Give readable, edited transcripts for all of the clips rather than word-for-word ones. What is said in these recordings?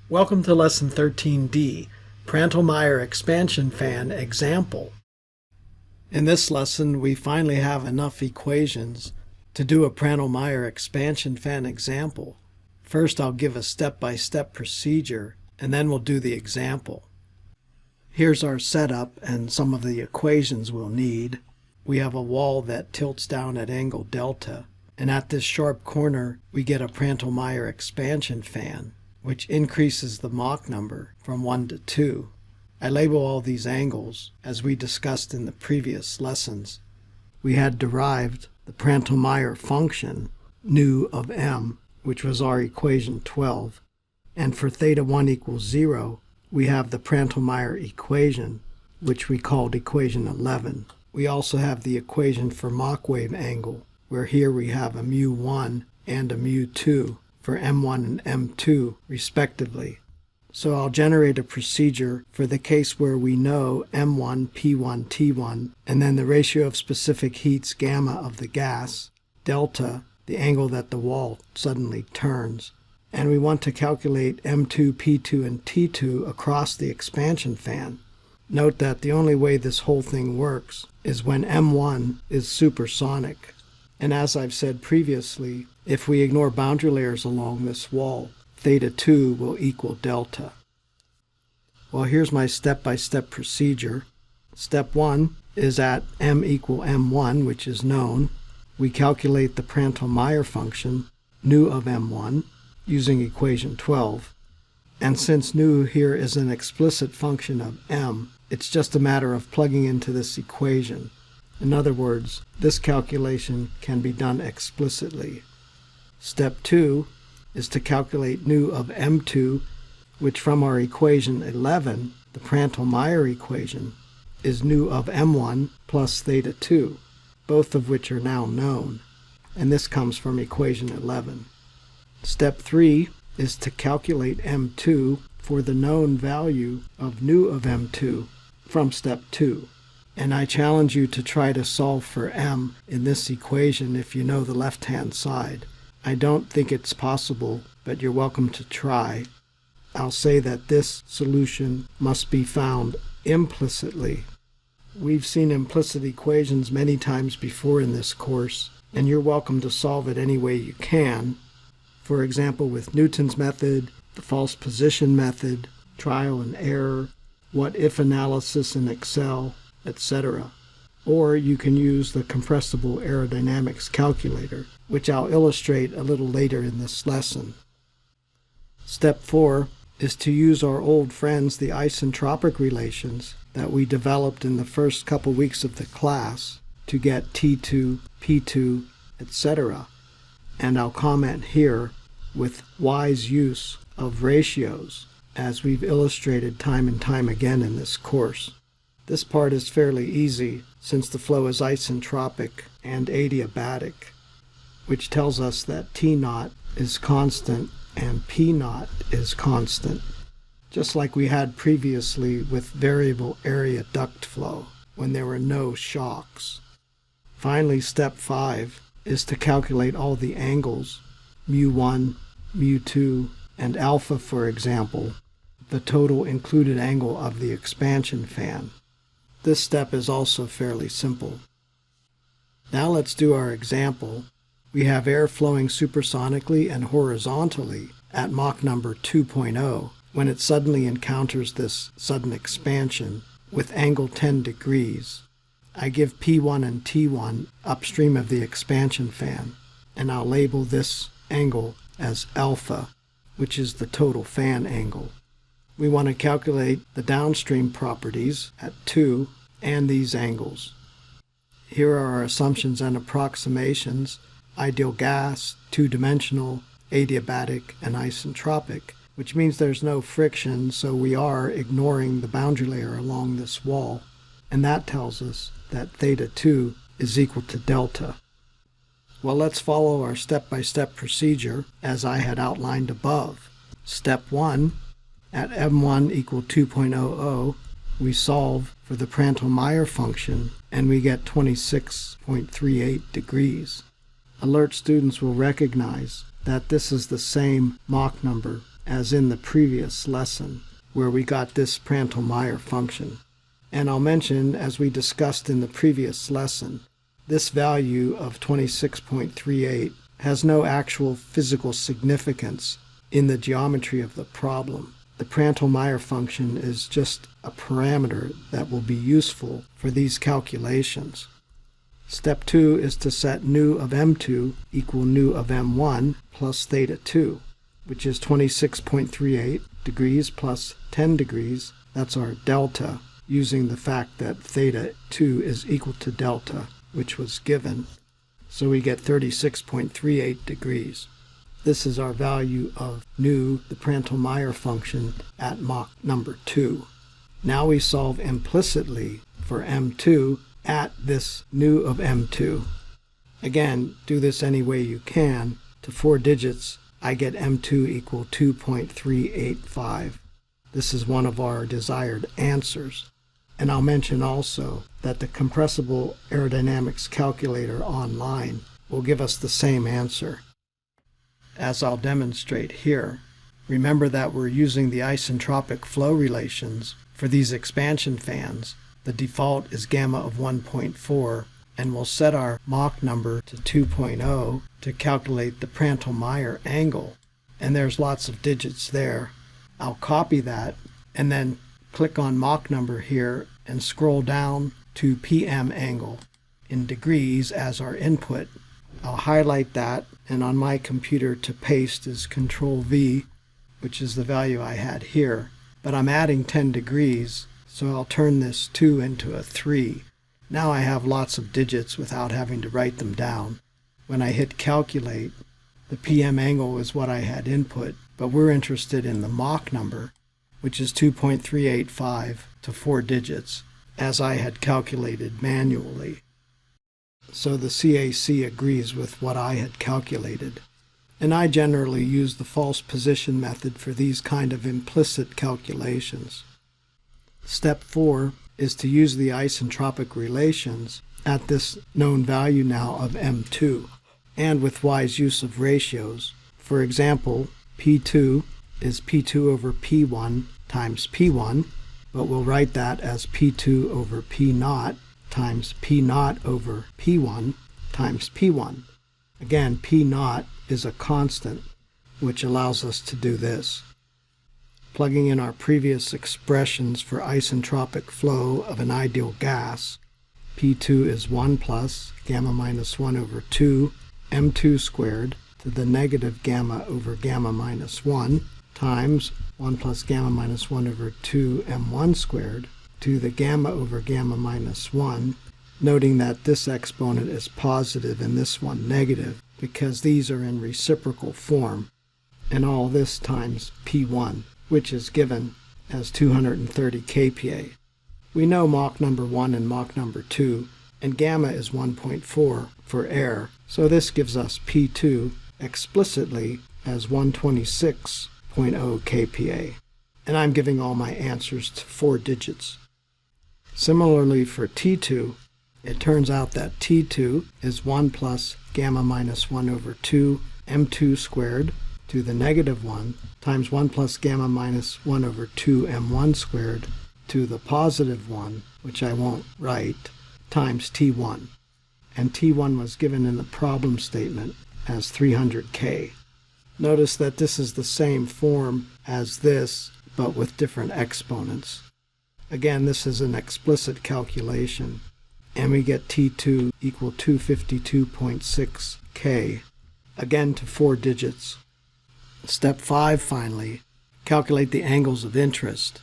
Welcome to Lesson 13D, Prandtl-Meyer expansion fan example. In this lesson, we finally have enough equations to do a Prandtl-Meyer expansion fan example. First, I'll give a step-by-step procedure, and then we'll do the example. Here's our setup and some of the equations we'll need. We have a wall that tilts down at angle delta, and at this sharp corner, we get a Prandtl-Meyer expansion fan, which increases the Mach number from 1 to 2. I label all these angles, as we discussed in the previous lessons. We had derived the Prandtl-Meyer function, nu of m, which was our equation 12. And for theta 1 equals 0, we have the Prandtl-Meyer equation, which we called equation 11. We also have the equation for Mach wave angle, where here we have a mu1 and a mu2 for m1 and m2 respectively. So I'll generate a procedure for the case where we know m1, p1, t1, and then the ratio of specific heats gamma of the gas, delta, the angle that the wall suddenly turns. And we want to calculate m2, p2, and t2 across the expansion fan. Note that the only way this whole thing works is when m1 is supersonic. And as I've said previously, if we ignore boundary layers along this wall, theta 2 will equal delta. Well, here's my step-by-step procedure. Step 1 is at m equal m1, which is known. We calculate the Prandtl-Meyer function, nu of m1, using equation 12. And since nu here is an explicit function of m, it's just a matter of plugging into this equation. In other words, this calculation can be done explicitly. Step 2 is to calculate nu of m2, which from our equation 11, the Prandtl-Meyer equation, is nu of m1 plus theta 2, both of which are now known, and this comes from equation 11. Step 3 is to calculate m2 for the known value of nu of m2 from step 2. And I challenge you to try to solve for m in this equation if you know the left-hand side. I don't think it's possible, but you're welcome to try. I'll say that this solution must be found implicitly. We've seen implicit equations many times before in this course, and you're welcome to solve it any way you can. For example, with Newton's method, the false position method, trial and error, what-if analysis in Excel, etc. Or you can use the compressible aerodynamics calculator, which I'll illustrate a little later in this lesson. Step 4 is to use our old friends, the isentropic relations that we developed in the first couple weeks of the class to get T2, P2, etc. And I'll comment here with wise use of ratios, as we've illustrated time and time again in this course. This part is fairly easy since the flow is isentropic and adiabatic, which tells us that T0 is constant and P0 is constant, just like we had previously with variable area duct flow when there were no shocks. Finally, step 5 is to calculate all the angles, mu1, mu2, and alpha, for example, the total included angle of the expansion fan. This step is also fairly simple. Now let's do our example. We have air flowing supersonically and horizontally at Mach number 2.0 when it suddenly encounters this sudden expansion with angle 10 degrees. I give P1 and T1 upstream of the expansion fan, and I'll label this angle as alpha, which is the total fan angle. We want to calculate the downstream properties at 2 and these angles. Here are our assumptions and approximations: ideal gas, two-dimensional, adiabatic, and isentropic, which means there's no friction, so we are ignoring the boundary layer along this wall, and that tells us that theta 2 is equal to delta. Well, let's follow our step-by-step procedure as I had outlined above. Step 1, at m1 equal 2.00, we solve for the Prandtl-Meyer function, and we get 26.38 degrees. Alert students will recognize that this is the same Mach number as in the previous lesson, where we got this Prandtl-Meyer function. And I'll mention, as we discussed in the previous lesson, this value of 26.38 has no actual physical significance in the geometry of the problem. The Prandtl-Meyer function is just a parameter that will be useful for these calculations. Step 2 is to set nu of m2 equal nu of m1 plus theta 2, which is 26.38 degrees plus 10 degrees. That's our delta, using the fact that theta 2 is equal to delta, which was given. So we get 36.38 degrees. This is our value of nu, the Prandtl-Meyer function, at Mach number 2. Now we solve implicitly for m2 at this nu of m2. Again, do this any way you can. To 4 digits, I get m2 equal 2.385. This is one of our desired answers. And I'll mention also that the compressible aerodynamics calculator online will give us the same answer. As I'll demonstrate here, remember that we're using the isentropic flow relations for these expansion fans. The default is gamma of 1.4, and we'll set our Mach number to 2.0 to calculate the Prandtl-Meyer angle. And there's lots of digits there. I'll copy that and then click on Mach number here and scroll down to PM angle in degrees as our input. I'll highlight that, and on my computer to paste is Control V, which is the value I had here. But I'm adding 10 degrees, so I'll turn this 2 into a 3. Now I have lots of digits without having to write them down. When I hit calculate, the PM angle is what I had input, but we're interested in the Mach number, which is 2.385 to 4 digits, as I had calculated manually. So the CAC agrees with what I had calculated. And I generally use the false position method for these kind of implicit calculations. Step 4 is to use the isentropic relations at this known value now of m2, and with wise use of ratios. For example, P2 is P2 over P1 times P1, but we'll write that as P2 over P0 times P0 over P1 times P1. Again, P0 is a constant, which allows us to do this. Plugging in our previous expressions for isentropic flow of an ideal gas, P2 is 1 plus gamma minus 1 over 2 m2 squared to the negative gamma over gamma minus 1 times 1 plus gamma minus 1 over 2 m1 squared to the gamma over gamma minus 1, noting that this exponent is positive and this one negative because these are in reciprocal form, and all this times P1, which is given as 230 kPa. We know Mach number 1 and Mach number 2, and gamma is 1.4 for air, so this gives us P2 explicitly as 126.0 kPa. And I'm giving all my answers to 4 digits. Similarly for T2, it turns out that T2 is 1 plus gamma minus 1 over 2 m2 squared to the negative 1 times 1 plus gamma minus 1 over 2 m1 squared to the positive 1, which I won't write, times T1. And T1 was given in the problem statement as 300 K. Notice that this is the same form as this, but with different exponents. Again, this is an explicit calculation, and we get T2 equal 252.6 K, again to 4 digits. Step 5, finally, calculate the angles of interest.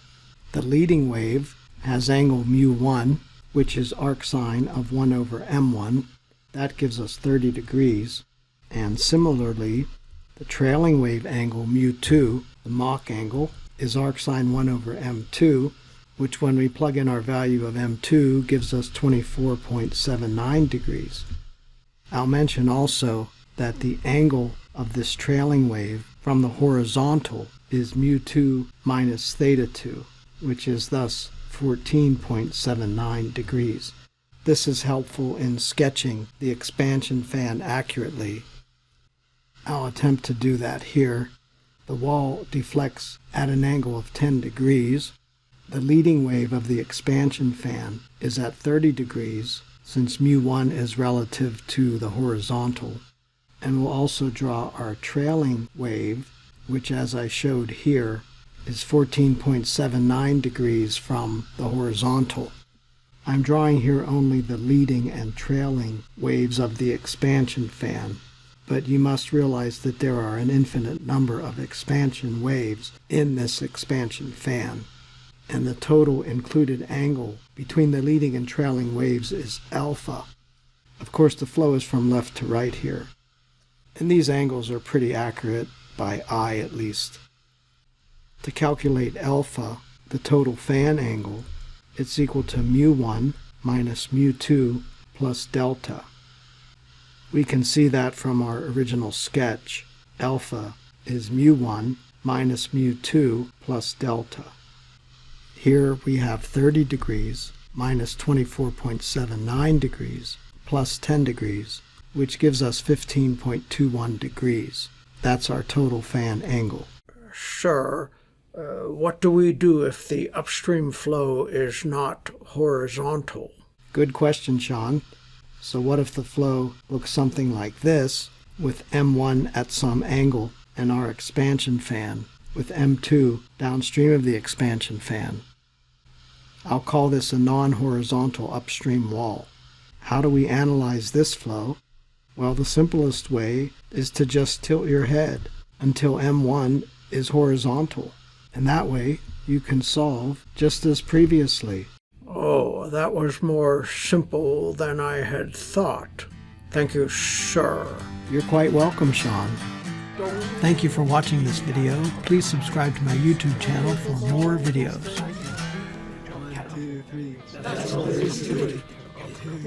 The leading wave has angle mu1, which is arcsine of 1 over m1. That gives us 30 degrees. And similarly, the trailing wave angle mu2, the Mach angle, is arcsine 1 over m2, which when we plug in our value of m2 gives us 24.79 degrees. I'll mention also that the angle of this trailing wave from the horizontal is mu2 minus theta 2, which is thus 14.79 degrees. This is helpful in sketching the expansion fan accurately. I'll attempt to do that here. the wall deflects at an angle of 10 degrees. The leading wave of the expansion fan is at 30 degrees, since mu1 is relative to the horizontal. And we'll also draw our trailing wave, which, as I showed here, is 14.79 degrees from the horizontal. I'm drawing here only the leading and trailing waves of the expansion fan, but you must realize that there are an infinite number of expansion waves in this expansion fan, and the total included angle between the leading and trailing waves is alpha. Of course, the flow is from left to right here, and these angles are pretty accurate, by eye at least. To calculate alpha, the total fan angle, it's equal to mu1 minus mu2 plus delta. We can see that from our original sketch. Alpha is mu1 minus mu2 plus delta. Here we have 30 degrees minus 24.79 degrees plus 10 degrees, which gives us 15.21 degrees. That's our total fan angle. Sir, what do we do if the upstream flow is not horizontal? Good question, Sean. So what if the flow looks something like this, with M1 at some angle and our expansion fan, with M2 downstream of the expansion fan? I'll call this a non-horizontal upstream wall. How do we analyze this flow? Well, the simplest way is to just tilt your head until M1 is horizontal. And that way, you can solve just as previously. Oh, that was more simple than I had thought. Thank you, sir. You're quite welcome, Sean. Thank you for watching this video. Please subscribe to my YouTube channel for more videos. 1, 2, 3.